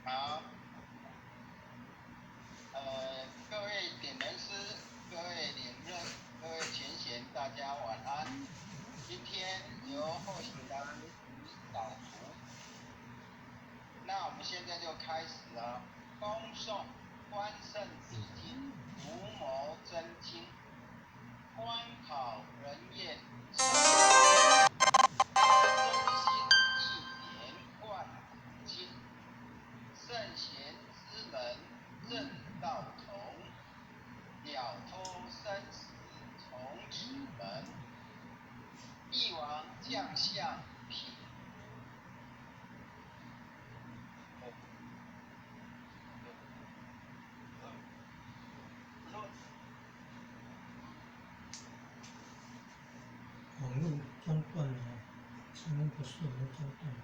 好，各位点人师，各位领任，各位前贤，大家晚安。今天由候选人导读，那我们现在就开始了。恭送关圣帝君，图谋真经，官考人验，真心一年贯古今。圣贤之门正道同，了脱生死从此门。帝王将相品。网络中断了，声音不顺，中断了。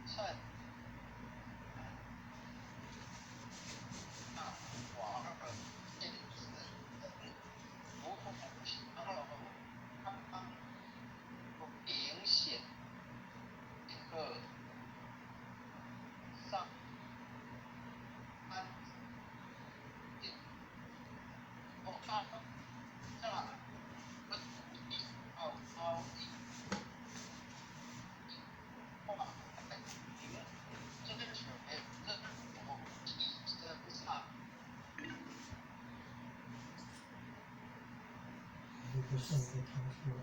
趁王二见此如虎强龙，明显个上安不看上不一奥高一化平真水真火一身上。不顺被弹出来。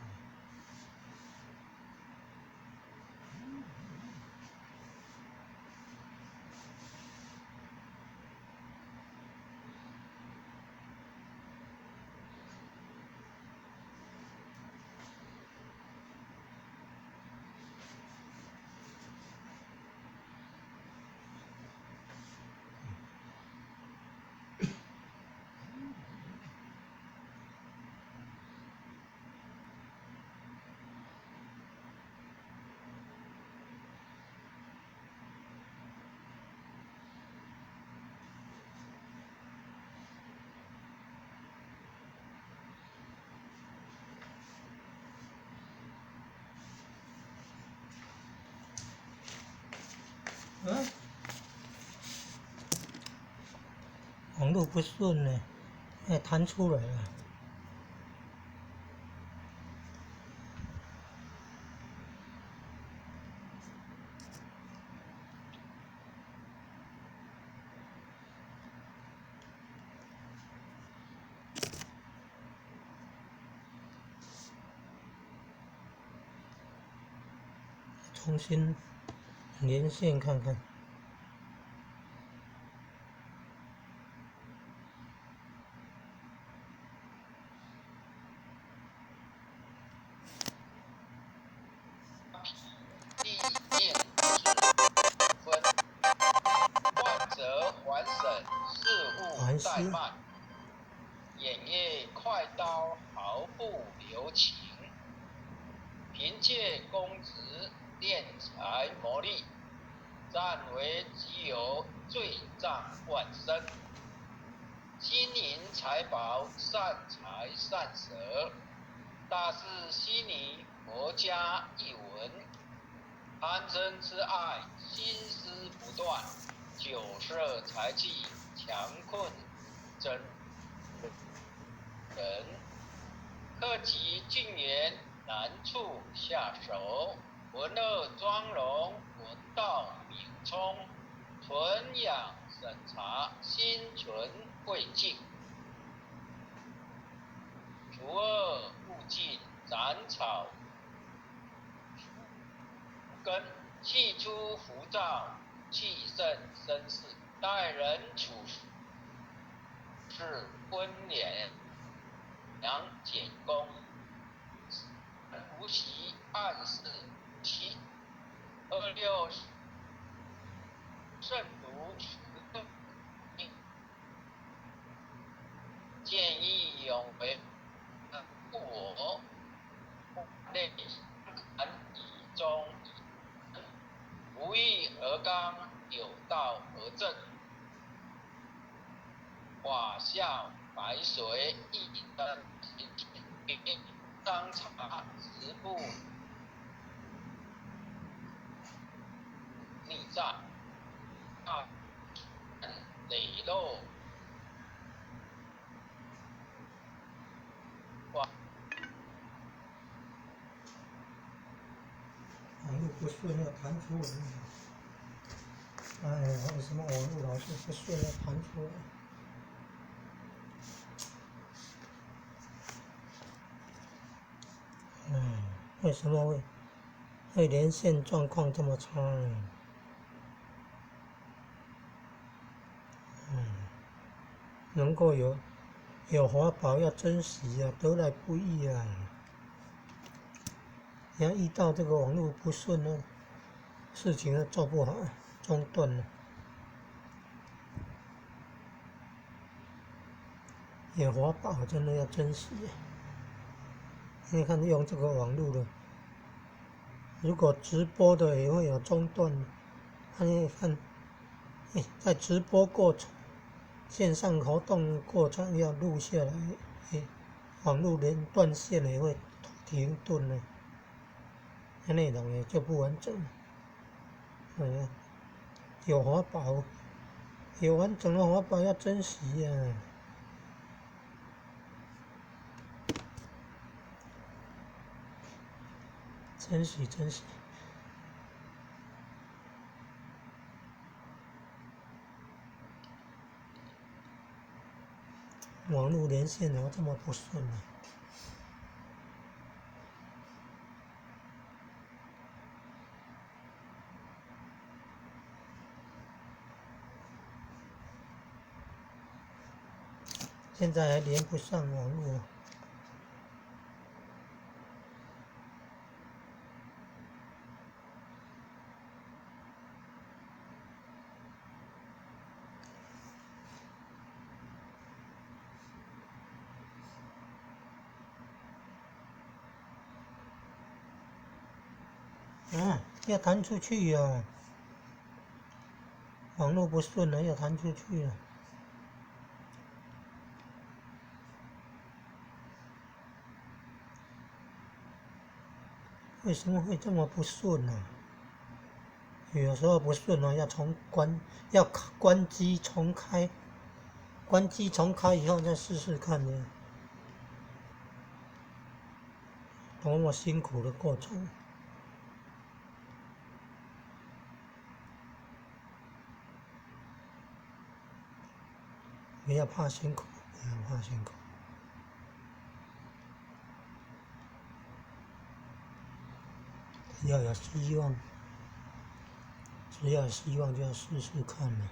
网络不顺呢，弹出来了。重新连线看看。地面是分，患者还审，事务怠慢，眼叶快刀毫不留情。凭借公职敛财谋利，暂为己有罪障万身。金银财宝善财善舍，大事悉尼国家一文。贪嗔痴爱心思不断，酒色财气强困真人。克己敬严难处下手，文恶庄容文道秉聪。纯养审查心存慧敬，除恶务尽斩草除根。气出浮躁气盛生事，待人处事温良简恭。无习暗示其26慎独持见义勇为故我内含以忠无义而刚，有道而正。法笑白水一灯商茶直布逆战，垒肉。网络不顺要弹出来。哎呀，为什么网络老是不顺要弹出来？为什么会连线状况这么差？能够有法宝要珍惜啊，得来不易啊！你要遇到这个网络不顺呢，事情都做不好，中断了。有法宝真的要珍惜啊！你看用这个网络的，如果直播的也会有中断。你看，在直播过程、线上活动过程要录下来，网络连断线也会停顿了，内容也就不完整。有法宝，有完整的法宝要珍惜呀！珍惜珍惜。网络连线怎么这么不顺呢？现在还连不上网络。要弹出去呀！网络不顺了，要弹出去了。为什么会这么不顺呢？有时候不顺了，要关机重开，关机重开以后再试试看呢。多么辛苦的过程！不要怕辛苦，不要怕辛苦。只要有希望，只要有希望就要试试看呢。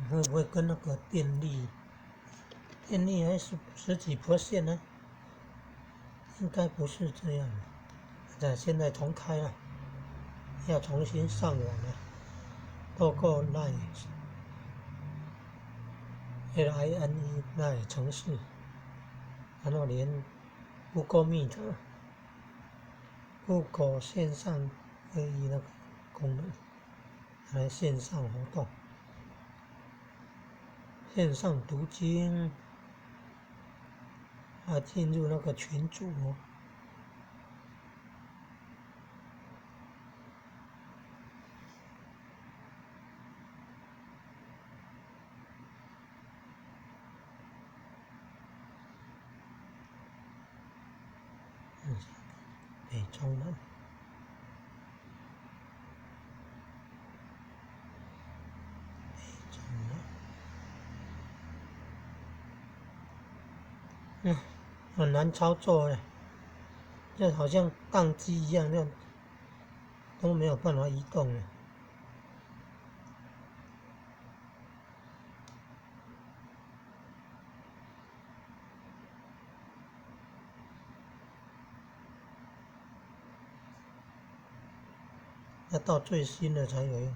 会不会跟那个电力还是十几%呢？应该不是这样。现在重开了，要重新上网了，透过 LINE 程式，然后连 Google Meet、Google 线上会议那个功能，来线上活动。线上读经，进入那个群组北中南。很难操作就好像宕机一样，都没有办法移动了。要到最新的才有用。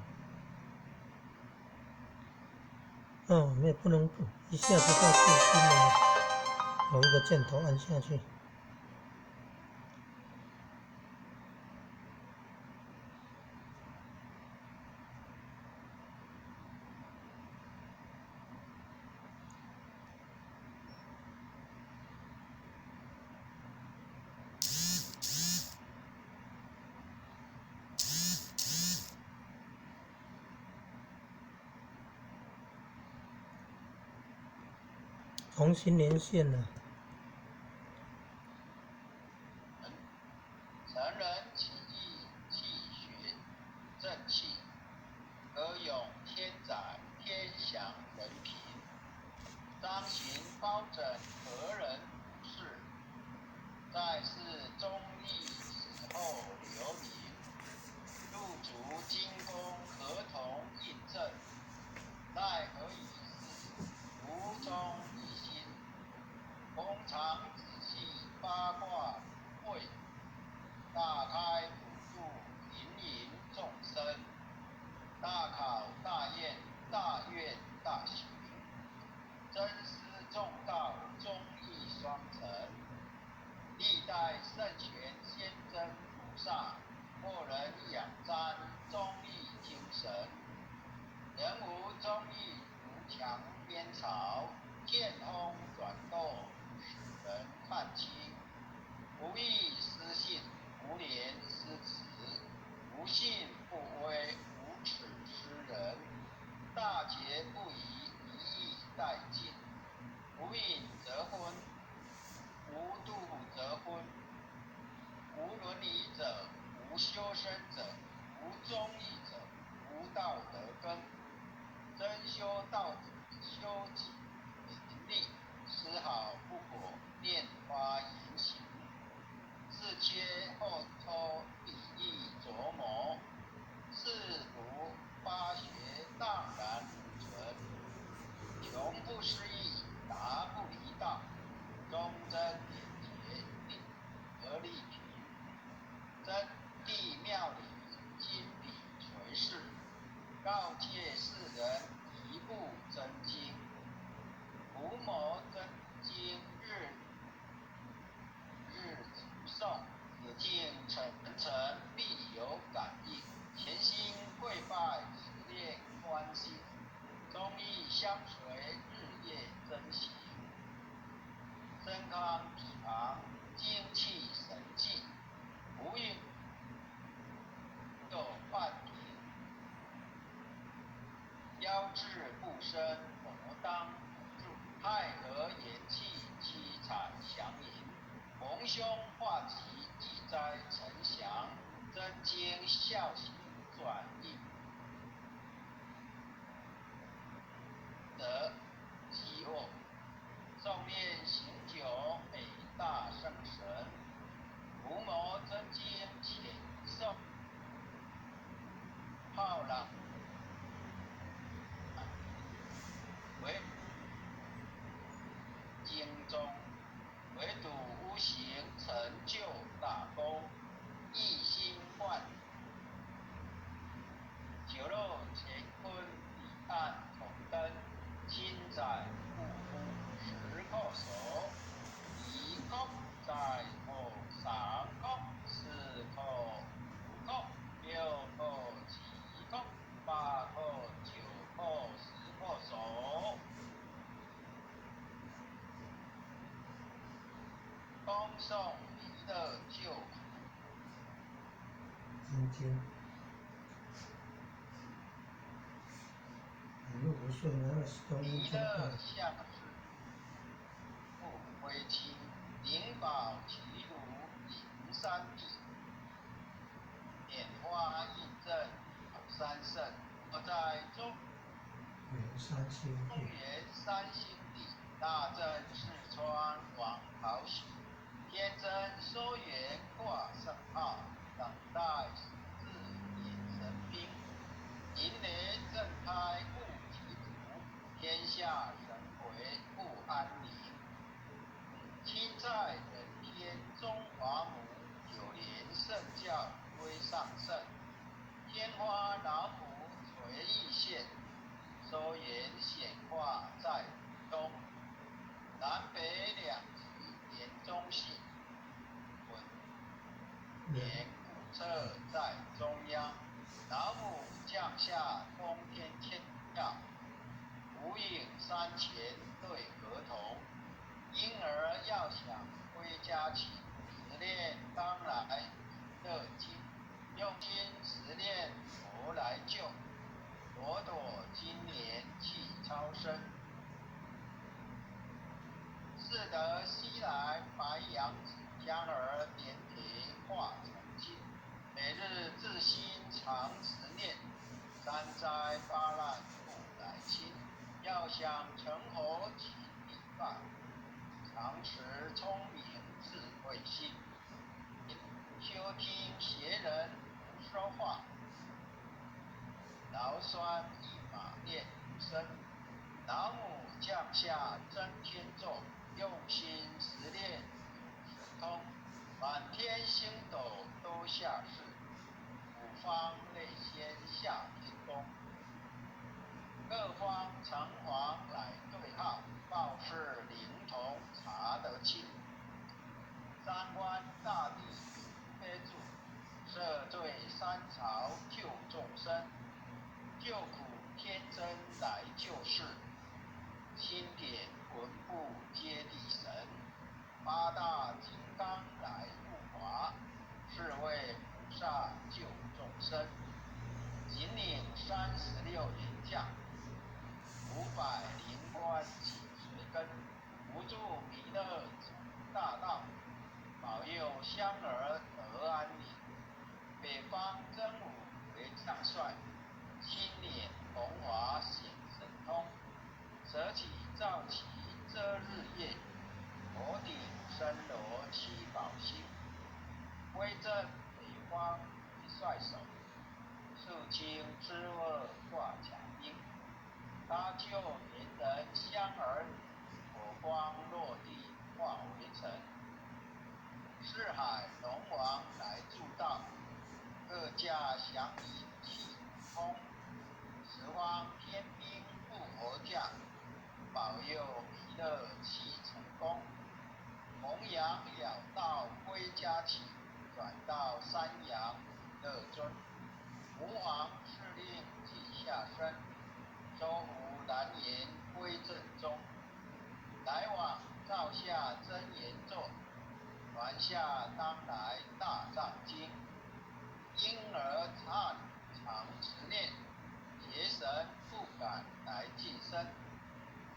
我们也不能一下子到最新的，有一个箭头按下去。重新连线了。成人起义气血正气，歌咏天载天祥人平，张行包拯何人不是？在世忠义死后留名，入足金宫合同印证，奈何已是无中一心，逢场仔细八卦会，大开普度芸芸众生，大考大验大愿大行，真思重道忠义双成，历代圣贤先真菩萨，后人仰瞻忠义精神，人无忠义如墙边草，见风转舵使人看清，无义失信，无廉失职，无信不威，无耻失人，大节不移，一义殆尽，无饮则昏，无度则昏，无伦理者，无修身者，无忠义者，无道德根。真修道者，修己明利，丝毫不果拈花言行，是切后抽，笔意琢磨，是读八学荡然无存，穷不思议，达不离道，忠贞廉洁，令而利平，真谛妙理，金笔垂世，告诫世人一部真经，伏魔真经日子诵，子敬诚诚必有感应，潜心跪拜实念观心，忠义相随日夜珍行，身康体昂精气神济，无欲有半点，腰志不生，谋当不助，太和元气，七彩祥云，逢凶化吉，济灾呈祥，真经孝行转益德积恶，诵念行久，美大圣神，伏魔真经浅诵，浩然为经中，唯独无形成就大功，一心万酒肉乾坤彼岸同灯，亲载不敷石叩首，一叩再叩三叩四叩五叩六叩七叩八叩九叩十叩首，恭送弥勒救苦。真经。60岁拿了10头乌中道。相是不归期，灵宝齐如灵山地，拈花印证三圣，而在中原三星地，大正四川王朝喜，天真收元挂圣号，等待十字化在东，南北两极连中性，混连古侧在中央。老母降下通天千要，无影山前对河童。婴儿要想归家去，实练当来乐经。用心实练佛来救，朵朵今年气超生。是得西来白杨子，将儿点点化成金。每日自心常持念，三灾八难不来侵。要想成佛请礼拜，常持聪明智慧心。休听邪人胡说话，劳酸一马练无声。老母降下真天咒，用心实练有神通。满天星斗都下世，五方内仙下天宫。各方城隍来对号，报事灵童查得清。三官大帝贴住，赦罪三朝救众生。救苦天真来救世，钦点魂魄接地神。八大金刚来护华，是为菩萨救众生。引领36员将，500灵官紧随跟。无助弥勒走大道，保佑香儿得安宁。北方真武为将帅，青脸红华显神通。舍己造其遮日夜，头顶深罗七宝星。威震北方为帅首，肃清支恶挂甲兵。搭救连人香儿女，火光落地化为尘。四海龙王来助道，各驾祥云气通。十方天兵护佛驾，保佑弥勒气成功。弘扬了道归家去，转到山阳弥勒尊。吾皇敕令即下生，收服蓝颜归正中。来往照下真言咒，传下当来大藏经。婴儿刹女常持念，邪神不敢来近身。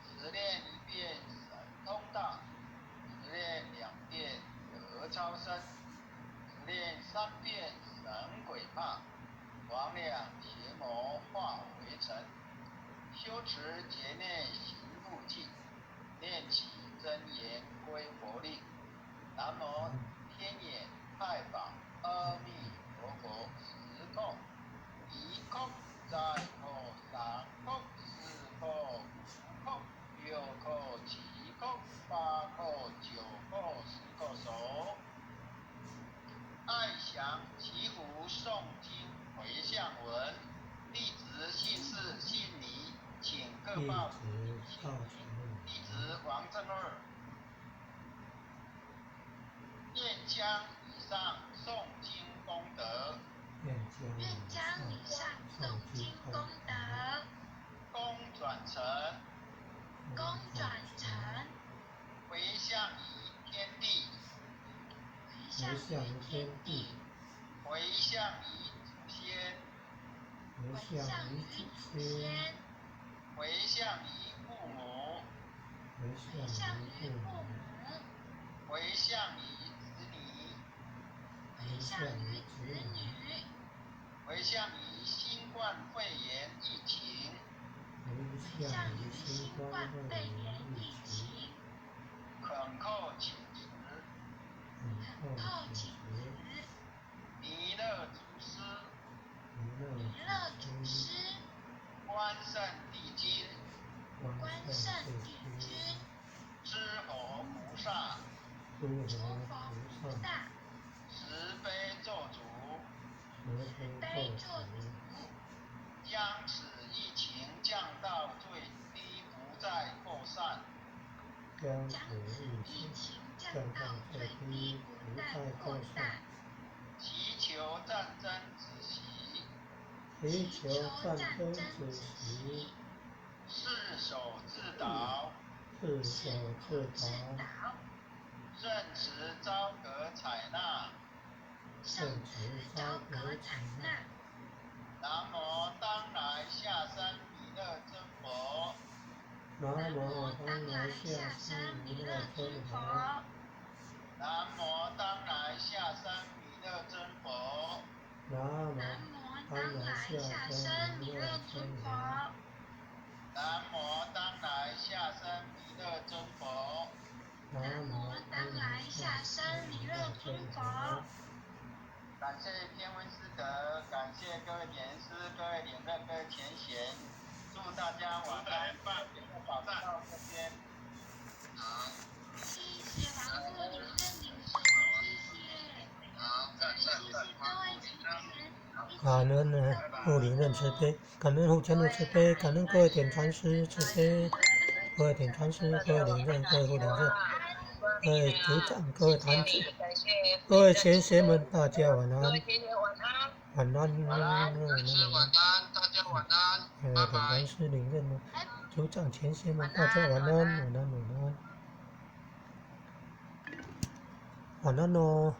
十练一遍神通大，十练2遍得超生。十练3遍神鬼怕，魍魉邪魔化为尘。修持劫内行路径，念起真言归佛力。南无天眼太保阿弥陀佛，10叩，1叩，再叩3叩4叩5叩6叩7叩8叩9叩10叩手。爱详祈福诵经回向文，弟子姓氏姓李，请各报姓名。弟子王正二。愿将以上诵经功德，愿将以上诵经功德，功转成，回向于天地，回向于天地，回向于祖先，回向于祖先，回向于父母，回向于父母，回向于子女，回向于子女，回向于新冠肺炎疫情，回向于新冠肺炎疫情，恳叩请辞，弥勒祖师，关圣帝君，知佛菩萨，慈悲咒主，将此疫情降到最低谷将将疫情降到最低，不再扩散。祈求战争止息，祈求战争止息，四手自导，四手自导，圣旨昭革采纳，圣旨昭革采纳。南无当来下生弥勒真佛，南无当来下生弥勒真佛，南无当来下生弥勒真佛，南无当来下生弥勒真佛，南无当来下生弥勒真佛，南无当来下生弥勒真佛。感谢天威师德，感谢各位点师、各位连任、各位前贤，祝大家晚安，节目早上到这边。好，谢谢王部连任领袖，谢谢。好，谢谢各位前贤。感恩护理任慈悲，感恩护前的慈悲，感恩各位点传师慈悲，各位点传师，各位连任，各位护连任，各位组长，各位团子，各位前贤们，大家晚安。晚安，晚安，大家晚安，拜拜。点传师连任的组长前贤们，大家晚安，晚安，晚安，晚安哦。